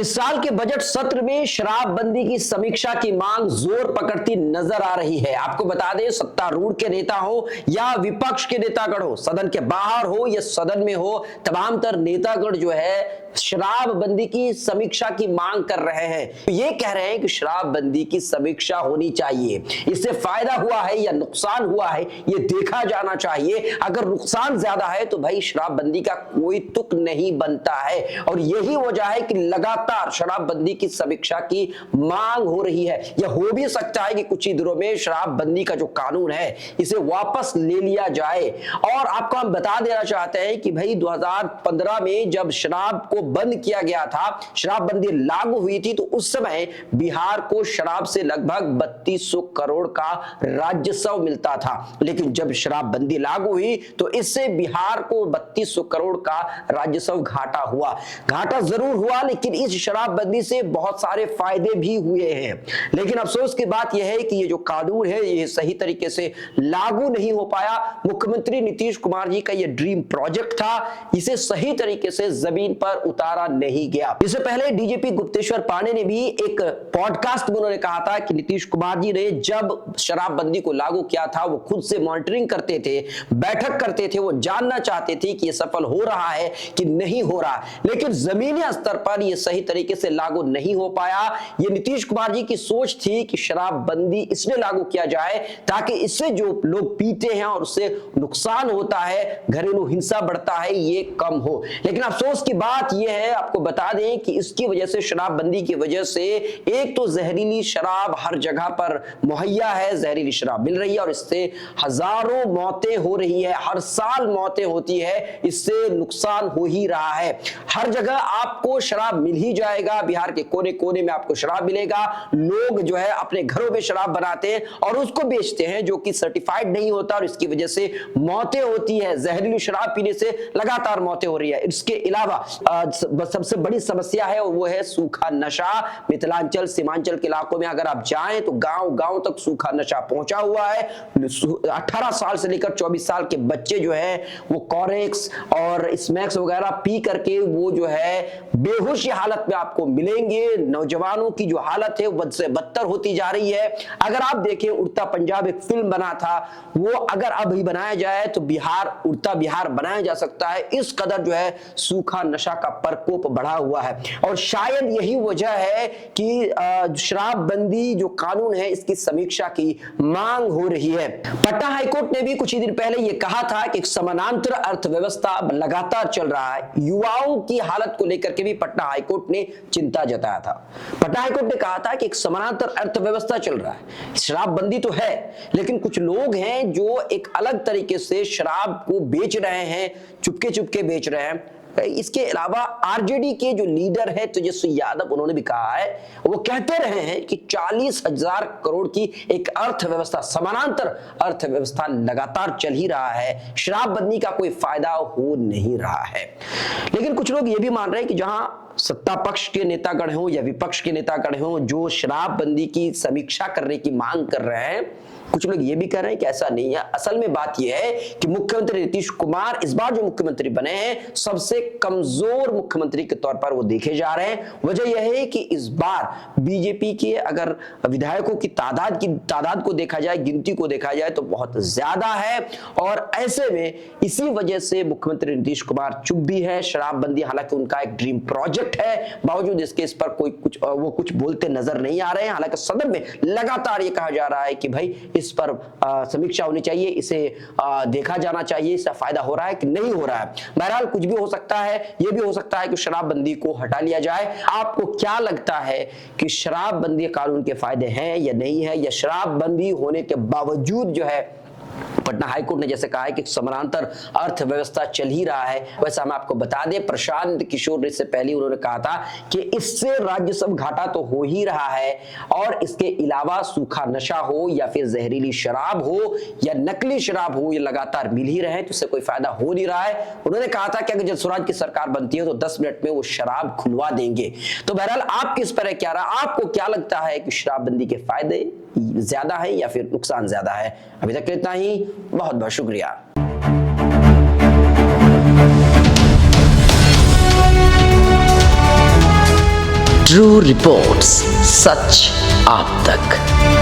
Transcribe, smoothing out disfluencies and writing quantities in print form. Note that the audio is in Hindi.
इस साल के बजट सत्र में शराबबंदी की समीक्षा की मांग जोर पकड़ती नजर आ रही है। आपको बता दें, सत्तारूढ़ के नेता हो या विपक्ष के नेतागण हो, सदन के बाहर हो या सदन में हो, तमाम तर नेतागण जो है शराबबंदी की समीक्षा की मांग कर रहे हैं। ये कह रहे हैं कि शराबबंदी की समीक्षा होनी चाहिए, इससे फायदा हुआ है या नुकसान हुआ है ये देखा जाना चाहिए। अगर नुकसान ज्यादा है तो भाई शराबबंदी का कोई तुक नहीं बनता है, और यही वजह है कि लगातार शराबबंदी की समीक्षा की मांग हो रही है। यह हो भी सकता है कि कुछ ही दिनों में शराबबंदी का जो कानून है इसे वापस ले लिया जाए। और आपको हम बता देना चाहते हैं कि भाई 2015 में जब शराब को बंद किया गया था, शराबबंदी लागू हुई थी, तो उस समय बिहार को शराब से लगभग 3200 करोड़ का राजस्व मिलता था। लेकिन जब शराबबंदी लागू हुई तो इससे बिहार को 3200 करोड़ का राजस्व घाटा हुआ। घाटा जरूर हुआ, लेकिन इस शराबबंदी से बहुत सारे फायदे भी हुए हैं। लेकिन अफसोस की बात यह है कि ये जो कानून है ये सही तरीके से लागू नहीं हो पाया। मुख्यमंत्री नीतीश कुमार जी का ये ड्रीम प्रोजेक्ट था, इसे सही तरीके से जमीन पर उतारा नहीं गया। इससे पहले डीजीपी गुप्तेश्वर पांडे ने भी एक पॉडकास्ट में उन्होंने कहा था कि नीतीश कुमार जी ने जब शराबबंदी को लागू किया था वो खुद से मॉनिटरिंग करते थे, बैठक करते थे, वो जानना चाहते थे कि ये सफल हो रहा है कि नहीं हो रहा। लेकिन जमीनी स्तर पर ये सही तरीके से लागू नहीं हो पाया। ये नीतीश कुमार जी की सोच थी कि शराबबंदी इसलिए लागू किया जाए ताकि इससे जो लोग पीते हैं और उससे नुकसान होता है, घरेलू हिंसा बढ़ता है, ये कम हो। लेकिन अफसोस की बात यह है, आपको बता दें कि इसकी वजह से, शराबबंदी की वजह से, एक तो जहरीली शराब हर जगह पर मुहैया है, जहरीली शराब मिल रही है और इससे हजारों मौतें हो रही है, हर साल मौतें होती है, इससे नुकसान हो ही रहा है। हर जगह आपको शराब मिल ही जाएगा, बिहार के कोने कोने में आपको शराब मिलेगा। लोग जो है अपने घरों में शराब बनाते हैं और उसको बेचते हैं जो कि सर्टिफाइड नहीं होता, और इसकी वजह से मौतें होती है। जहरीली शराब पीने से लगातार मौतें हो रही है। इसके अलावा सबसे बड़ी समस्या है वो है सूखा नशा। मिथिलांचल, सीमांचल के इलाकों में अगर आप जाएं तो गांव गांव तक सूखा नशा पहुंचा हुआ है। 18 साल से लेकर 24 साल के बच्चे जो है वो कॉरेक्स और स्मैक्स वगैरह पी करके वो जो है बेहोशी हालत में आपको मिलेंगे। नौजवानों की जो हालत है वो से बदतर होती जा रही है। अगर आप देखें, उड़ता पंजाब एक फिल्म बना था, वो अगर अभी बनाया जाए तो बिहार, उड़ता बिहार बनाया जा सकता है। इस कदर जो है सूखा नशा का प्रकोप बढ़ा हुआ है, और शायद यही वजह है कि शराबबंदी जो कानून है इसकी समीक्षा की मांग हो रही है। पटना हाईकोर्ट ने भी कुछ ही दिन पहले यह कहा था कि समानांतर अर्थव्यवस्था लगातार चल रहा है। युवाओं की हालत को लेकर के भी पटना हाईकोर्ट ने चिंता जताया था। पटना हाईकोर्ट ने कहा था कि एक समानांतर अर्थव्यवस्था चल रहा है, शराबबंदी तो है, लेकिन कुछ लोग हैं जो एक अलग तरीके से शराब को बेच रहे हैं, चुपके चुपके बेच रहे हैं। इसके अलावा आरजेडी के जो लीडर है तेजस्वी यादव, उन्होंने भी कहा है, वो कहते रहे हैं कि 40,000 करोड़ की एक अर्थव्यवस्था, समानांतर अर्थव्यवस्था लगातार चल ही रहा है, शराबबंदी का कोई फायदा हो नहीं रहा है। लेकिन कुछ लोग ये भी मान रहे हैं कि जहां सत्ता पक्ष के नेतागण हो या विपक्ष के नेतागण हो जो शराबबंदी की समीक्षा करने की मांग कर रहे हैं, कुछ लोग ये भी कह रहे हैं कि ऐसा नहीं है। असल में बात यह है कि मुख्यमंत्री नीतीश कुमार इस बार जो मुख्यमंत्री बने हैं सबसे कमजोर मुख्यमंत्री के तौर पर वो देखे जा रहे हैं। वजह यह है कि इस बार बीजेपी के अगर विधायकों की तादाद को देखा जाए, गिनती को देखा जाए तो बहुत ज्यादा है, और ऐसे में इसी वजह से मुख्यमंत्री नीतीश कुमार चुप भी है। शराबबंदी हालांकि उनका एक ड्रीम प्रोजेक्ट है, बावजूद इसके इस पर वो कुछ बोलते नजर नहीं आ रहे हैं। हालांकि सदन में लगातार ये कहा जा रहा है कि भाई इस पर समीक्षा होनी चाहिए, इसे देखा जाना चाहिए, इसका फायदा हो रहा है कि नहीं हो रहा है। बहरहाल कुछ भी हो सकता है, यह भी हो सकता है कि शराबबंदी को हटा लिया जाए। आपको क्या लगता है कि शराबबंदी कानून के फायदे हैं या नहीं है, या शराबबंदी होने के बावजूद जो है पटना हाईकोर्ट ने जैसे कहा है कि समानांतर अर्थव्यवस्था चल ही रहा है, वैसा हम आपको बता दें प्रशांत किशोर ने इससे पहले उन्होंने कहा था कि इससे राजस्व घाटा तो हो ही रहा है, और इसके अलावा सूखा नशा हो या फिर जहरीली शराब हो या नकली शराब हो, ये लगातार मिल ही रहे हैं, तो इससे कोई फायदा हो नहीं रहा है। उन्होंने कहा था कि अगर जब स्वराज की सरकार बनती है तो 10 मिनट में वो शराब खुलवा देंगे। तो बहरहाल आपकी इस पर क्या रहा, आपको क्या लगता है कि शराबबंदी के फायदे ज्यादा है या फिर नुकसान ज्यादा है? अभी तक इतना ही, बहुत बहुत शुक्रिया। ट्रू रिपोर्ट्स, सच आप तक।